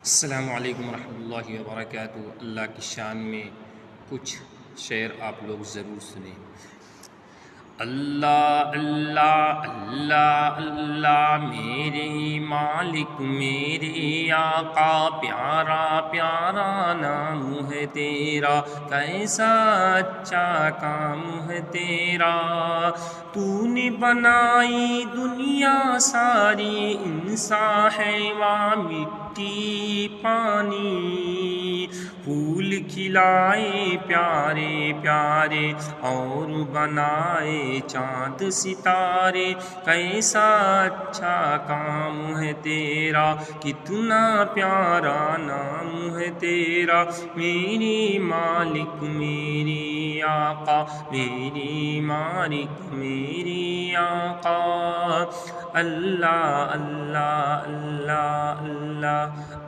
السلام علیکم ورحمۃ اللہ وبرکاتہ۔ اللہ کی شان میں کچھ شعر آپ لوگ ضرور سنیں۔ اللہ اللہ اللہ اللہ میرے مالک میرے آقا، پیارا پیارا نام ہے تیرا، کیسا اچھا کام ہے تیرا۔ تو نے بنائی دنیا ساری، انسان حیوان مٹی پانی، پھول کھلائے پیارے پیارے اور بنائے چاند ستارے، کیسا اچھا کام ہے تیرا، کتنا پیارا نام ہے تیرا۔ میرے مالک میرے آقا، میرے مالک میرے آقا، اللہ اللہ اللہ اللہ۔